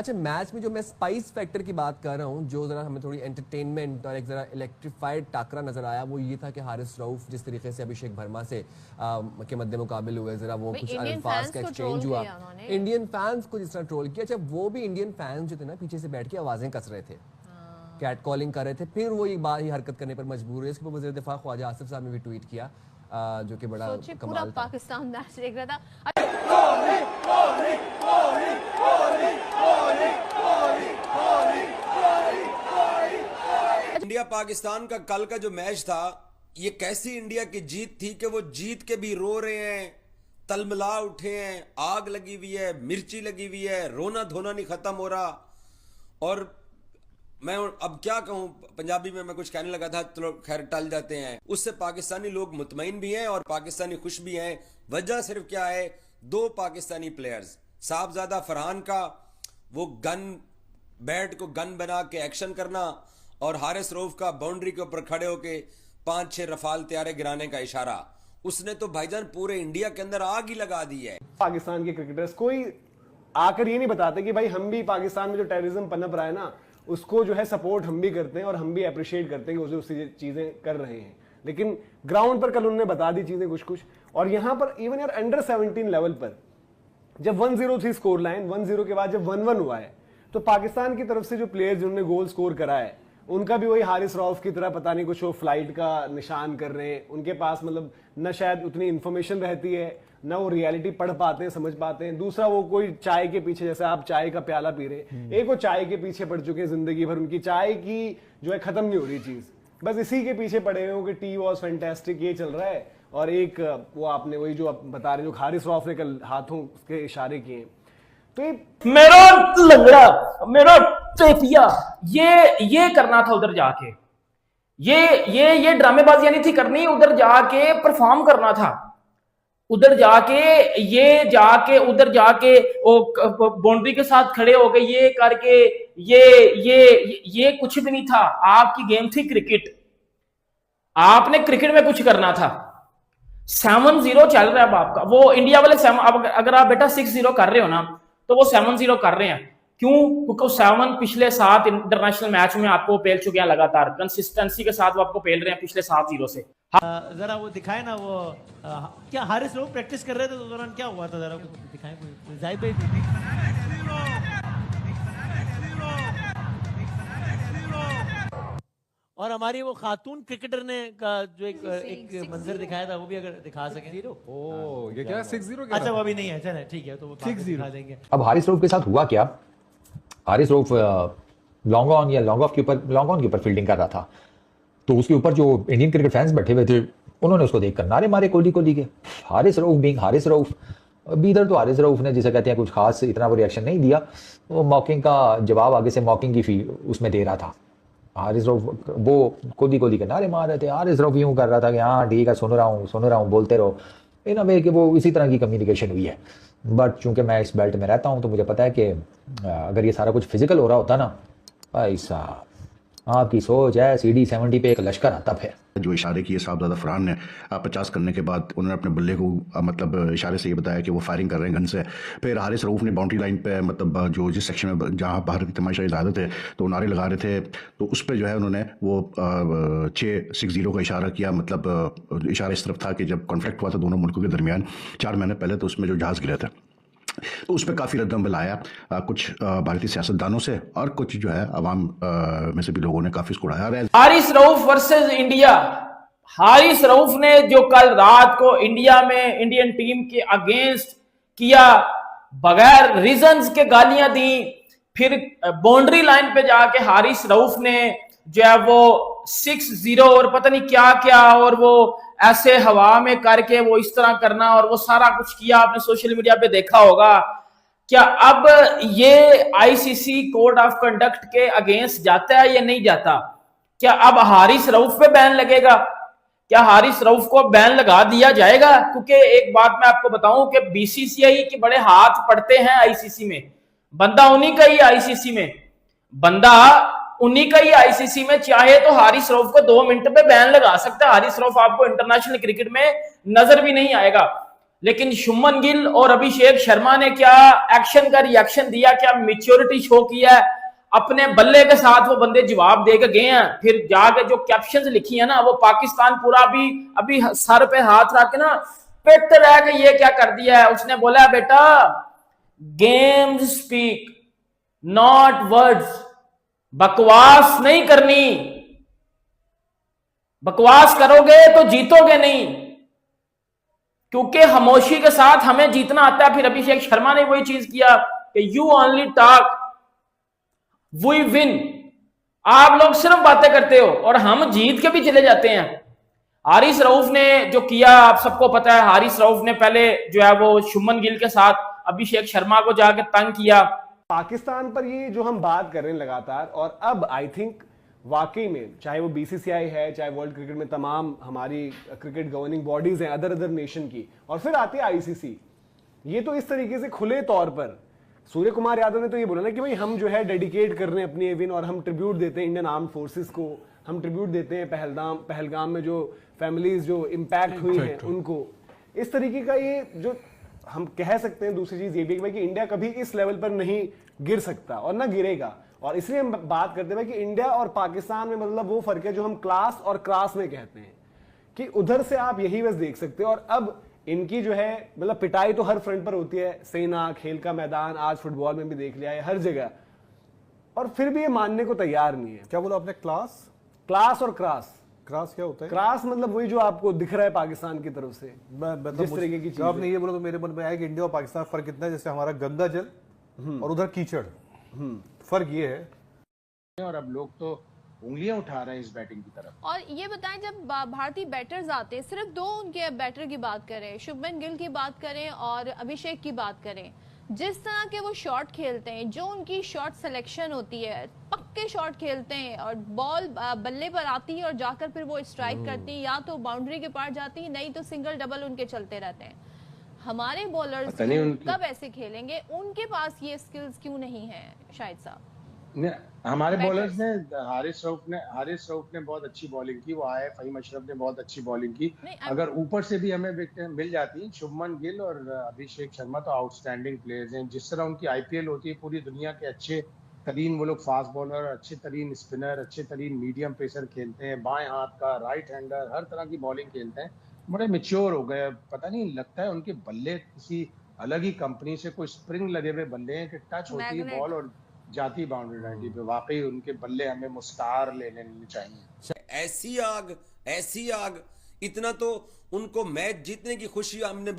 अच्छा, मैच में जो मैं स्पाइस फैक्टर की बात कर रहा हूँ, जो जरा हमें थोड़ी एंटरटेनमेंट और एक जरा इलेक्ट्रीफाइड टाकरा नजर आया, वो ये था कि हारिस रऊफ जिस तरीके से अभिषेक वर्मा से के मद्दे मुकाबिल हुए, जरा वो कुछ अल्फाज का एक्सचेंज हुआ, इंडियन फैंस को जिस तरह ट्रोल किया। अच्छा, वो भी इंडियन फैंस जो थे ना, पीछे से बैठ के आवाजें कस रहे थे, कैट कॉलिंग कर रहे थे, फिर वो एक बार ही हरकत करने पर मजबूर हुए। इसके ऊपर वज़ीर दिफा ख्वाजा आसिफ साहब ने भी ट्वीट किया, जो कि बड़ा कमाल था। पाकिस्तान मैच देख रहा था। इंडिया पाकिस्तान का कल का जो मैच था, ये कैसी इंडिया की जीत थी कि वो जीत के भी रो रहे हैं, तलमला उठे हैं, आग लगी हुई है, मिर्ची लगी हुई है, रोना धोना नहीं खत्म हो रहा। और मैं अब क्या कहूं, पंजाबी में मैं कुछ कहने लगा था, चलो खैर टल जाते हैं। उससे पाकिस्तानी लोग मुतमईन भी हैं और पाकिस्तानी खुश भी हैं। वजह सिर्फ क्या है, दो पाकिस्तानी प्लेयर्स, साहबजादा फरहान का वो गन बैट को गन बना के एक्शन करना, और हारिस रऊफ का बाउंड्री के ऊपर खड़े होके 5-6 रफाल तैयारे गिराने का इशारा, उसने तो भाईजान पूरे इंडिया के अंदर आग ही लगा दी है। पाकिस्तान के क्रिकेटर्स कोई आकर ये नहीं बताते कि भाई हम भी पाकिस्तान में जो टेररिज्म पनप रहा है ना, उसको जो है सपोर्ट हम भी करते हैं और हम भी अप्रिशिएट करते हैं कि उसे चीजें कर रहे हैं। लेकिन ग्राउंड पर कल उन्होंने बता दी चीजें कुछ कुछ। और यहां पर इवन यार अंडर 17 लेवल पर जब 1-0 थी स्कोर लाइन, 1-0 के बाद जब 1-1 हुआ है, तो पाकिस्तान की तरफ से जो प्लेयर्स जिन्होंने गोल स्कोर करा है, उनका भी वही हारिस रऊफ की तरह पता नहीं कुछ वो फ्लाइट का निशान कर रहे हैं। उनके पास मतलब न शायद उतनी इंफॉर्मेशन रहती है, ना वो रियलिटी पढ़ पाते हैं, समझ पाते हैं। दूसरा, वो कोई चाय के पीछे, जैसे आप चाय का प्याला पी रहे, एक वो चाय के पीछे पड़ चुके हैं जिंदगी भर, उनकी चाय की जो है खत्म नहीं हो रही चीज, बस इसी के पीछे पड़े हुए कि टी वॉज फैंटास्टिक, ये चल रहा है। और एक वो आपने वही जो आप बता रहे, जो हारिस रऊफ ने कल हाथों के इशारे किए, तो ये मेरा लंगड़ा, मेरा टेपिया, ये करना था उधर जाके, ये ड्रामेबाजी नहीं थी करनी, उधर जाके परफॉर्म करना था। उधर जाके उधर जाके वो बाउंड्री के साथ खड़े हो गए, ये करके ये कुछ भी नहीं था। आपकी गेम थी क्रिकेट, आपने क्रिकेट में कुछ करना था। 7-0 चल रहा है अब आपका, वो इंडिया वाले अगर आप बेटा 6-0 कर रहे हो ना, तो वो 7-0 कर रहे हैं। क्यों? क्योंकि 7 पिछले 7 इंटरनेशनल मैच में आपको पेल चुके हैं लगातार, कंसिस्टेंसी के साथ वो आपको पेल रहे हैं पिछले 7-0 से। जरा वो दिखाए ना, वो क्या हारिस रऊफ प्रैक्टिस कर रहे थे तो दौरान क्या हुआ था, जरा दिखाएं जाहिद भाई। और हमारी वो खातून क्रिकेटर ने का जो एक मंजर दिखाया था, वो भी अगर दिखा सकें। ये क्या 6-0? अच्छा, वो अभी नहीं है, चले ठीक है, तो वो 6-0 दिखा देंगे। अब हारिस रऊफ के साथ हुआ क्या, हारिस रऊफ लॉन्ग ऑन के ऊपर फील्डिंग कर रहा था, तो उसके ऊपर जो इंडियन क्रिकेट फैंस बैठे हुए थे, उन्होंने उसको देखकर नारे मारे कोहली के। हारिस रऊफ बीइंग हारिस रऊफ, अभी इधर तो हारिस रऊफ ने जिसे कहते हैं कुछ खास इतना वो रिएक्शन नहीं दिया, वो मॉकिंग का जवाब आगे से मॉकिंग की फील उसमें दे रहा था। हारिस रऊफ वो कोहली के नारे मार रहे थे, हारिस रऊफ यूं कर रहा था कि हाँ ठीक है, सुन रहा हूँ, बोलते रहो। इन अ वे कि वो इसी तरह की कम्युनिकेशन हुई है। बट चूंकि मैं इस बेल्ट में रहता हूँ, तो मुझे पता है कि अगर ये सारा कुछ फिजिकल हो रहा होता ना, भाई साहब आपकी सोच है सीडी 70 पे एक लश्कर आता फिर। जो इशारे किए साहबजादा फरहान ने 50 करने के बाद, उन्होंने अपने बल्ले को मतलब इशारे से ये बताया कि वो फायरिंग कर रहे हैं गन से। फिर हारिस रऊफ ने बाउंड्री लाइन पे मतलब जो जिस सेक्शन में जहाँ बाहर की तमाशाई ज़्यादा थे, तो नारे लगा रहे थे, तो उस पर जो है उन्होंने वो 6-0 का इशारा किया। मतलब इशारा इस तरफ था कि जब कॉन्फ्लिक्ट हुआ था दोनों मुल्कों के दरमियान 4 महीने पहले, तो उसमें जो जहाज़ गिरे थे, तो उस पर काफ़ी रद्दमल आया कुछ भारतीय सियासतदानों से, और कुछ जो है अवाम में से भी लोगों ने काफ़ी इसको उड़ाया। हारिस रऊफ वर्सेस इंडिया, हारिस रऊफ ने जो कल रात को इंडिया में इंडियन टीम के अगेंस्ट किया, बगैर रीजंस के गालियां दी, फिर बाउंड्री लाइन पे जाके हारिस रऊफ ने जो है वो 6-0 और पता नहीं क्या क्या, और वो ऐसे हवा में करके वो इस तरह करना, और वो सारा कुछ किया, आपने सोशल मीडिया पे देखा होगा। क्या अब ये आईसीसी कोड ऑफ कंडक्ट के अगेंस्ट जाता है या नहीं जाता? क्या अब हारिस रऊफ पे बैन लगेगा? क्या हारिस रऊफ को बैन लगा दिया जाएगा? क्योंकि एक बात मैं आपको बताऊं कि बीसीसीआई के बड़े हाथ पड़ते हैं आईसीसी में, बंदा उन्हीं का ही आईसीसी में, चाहे तो हारिस रऊफ को 2 मिनट पे बैन लगा सकता है। हारिस रऊफ आपको इंटरनेशनल क्रिकेट में नजर भी नहीं आएगा। लेकिन शुभमन गिल और अभिषेक शर्मा ने क्या एक्शन का रिएक्शन दिया, क्या मैच्योरिटी शो किया है, अपने बल्ले के साथ वो बंदे जवाब दे के गए हैं। फिर जाके जो कैप्शंस लिखी है ना, वो पाकिस्तान पूरा अभी सर पे हाथ रख के ना पिट रहा है कि ये क्या कर दिया है। उसने बोला बेटा गेम्स स्पीक नॉट वर्ड्स, बकवास नहीं करनी, बकवास करोगे तो जीतोगे नहीं, क्योंकि खामोशी के साथ हमें जीतना आता है। फिर अभिषेक शर्मा ने वही चीज किया कि you only talk we win, आप लोग सिर्फ बातें करते हो और हम जीत के भी चले जाते हैं। हारिस रऊफ ने जो किया आप सबको पता है, हारिस रऊफ ने पहले जो है वो शुभमन गिल के साथ अभिषेक शर्मा को जाके तंग किया। पाकिस्तान पर ये जो हम बात कर रहे हैं लगातार, और अब आई थिंक वाकई में चाहे वो बीसीसीआई है, चाहे वर्ल्ड क्रिकेट में तमाम हमारी क्रिकेट गवर्निंग बॉडीज हैं अदर नेशन की, और फिर आती है आईसीसी, ये तो इस तरीके से खुले तौर पर सूर्य कुमार यादव ने तो ये बोला ना कि भाई हम जो है डेडिकेट कर रहे हैं अपनी विन, और हम ट्रिब्यूट देते हैं इंडियन आर्म फोर्सेस को, हम ट्रिब्यूट देते हैं पहलगाम में जो फैमिलीज जो इम्पैक्ट हुई हैं उनको। इस तरीके का ये जो हम कह सकते हैं। दूसरी चीज ये भी कि इंडिया कभी इस लेवल पर नहीं गिर सकता और ना गिरेगा, और इसलिए हम बात करते हैं कि इंडिया और पाकिस्तान में मतलब वो फर्क है जो हम क्लास और क्रास में कहते हैं, कि उधर से आप यही बस देख सकते हो। और अब इनकी जो है मतलब पिटाई तो हर फ्रंट पर होती है, सेना, खेल का मैदान, आज फुटबॉल में भी देख लिया है, हर जगह, और फिर भी ये मानने को तैयार नहीं है। क्या बोला आपने? क्लास और क्रास? क्रास क्या होता है? क्रास मतलब वही जो आपको दिख रहा है पाकिस्तान की तरफ से, जिस तरीके की चीज। आपने ये बोला तो मेरे मन में आया कि इंडिया और पाकिस्तान फर्क कितना है, जैसे हमारा गंगा जल और उधर कीचड़, फर्क ये है। और अब लोग तो उंगलियां उठा रहे हैं इस बैटिंग की तरफ। और ये बताएं, जब भारतीय बैटर्स आते हैं, सिर्फ दो उनके बैटर की बात करें, शुभमन गिल की बात करें और अभिषेक की बात करें, जिस तरह के वो शॉट खेलते हैं, जो उनकी शॉट सिलेक्शन होती है, पक्के शॉट खेलते हैं, और बॉल बल्ले पर आती है और जाकर फिर वो स्ट्राइक करती है, या तो बाउंड्री के पार जाती है, नहीं तो सिंगल डबल उनके चलते रहते हैं। हमारे बॉलर्स कब ऐसे खेलेंगे? उनके पास ये स्किल्स क्यों नहीं है शाहिद साहब? हमारे बॉलर्स ने, हारिस रऊफ ने बहुत अच्छी बॉलिंग की, वो आए, फहीम अशरफ ने बहुत अच्छी बॉलिंग की। अगर ऊपर से भी हमें विकेट मिल जाती, शुभमन गिल और अभिषेक शर्मा तो आउटस्टैंडिंग प्लेयर्स हैं। जिस तरह उनकी आईपीएल होती है, पूरी दुनिया के अच्छे तरीन वो लोग फास्ट बॉलर, अच्छे तरीन स्पिनर, अच्छे तरीन मीडियम पेसर खेलते हैं, बाएं हाथ का, राइट हैंडर, हर तरह की बॉलिंग खेलते हैं, बड़े मैच्योर हो गए। पता नहीं लगता है उनके बल्ले किसी अलग ही कंपनी से, कोई स्प्रिंग लगे हुए बल्ले हैं कि टच होती है बॉल और जाती बाउंड्री लाइन पे। वाकई उनके बल्ले हमें मुस्तार ले लेने चाहिए। ऐसी आग, इतना तो उनको मैच जीतने की खुशी हमने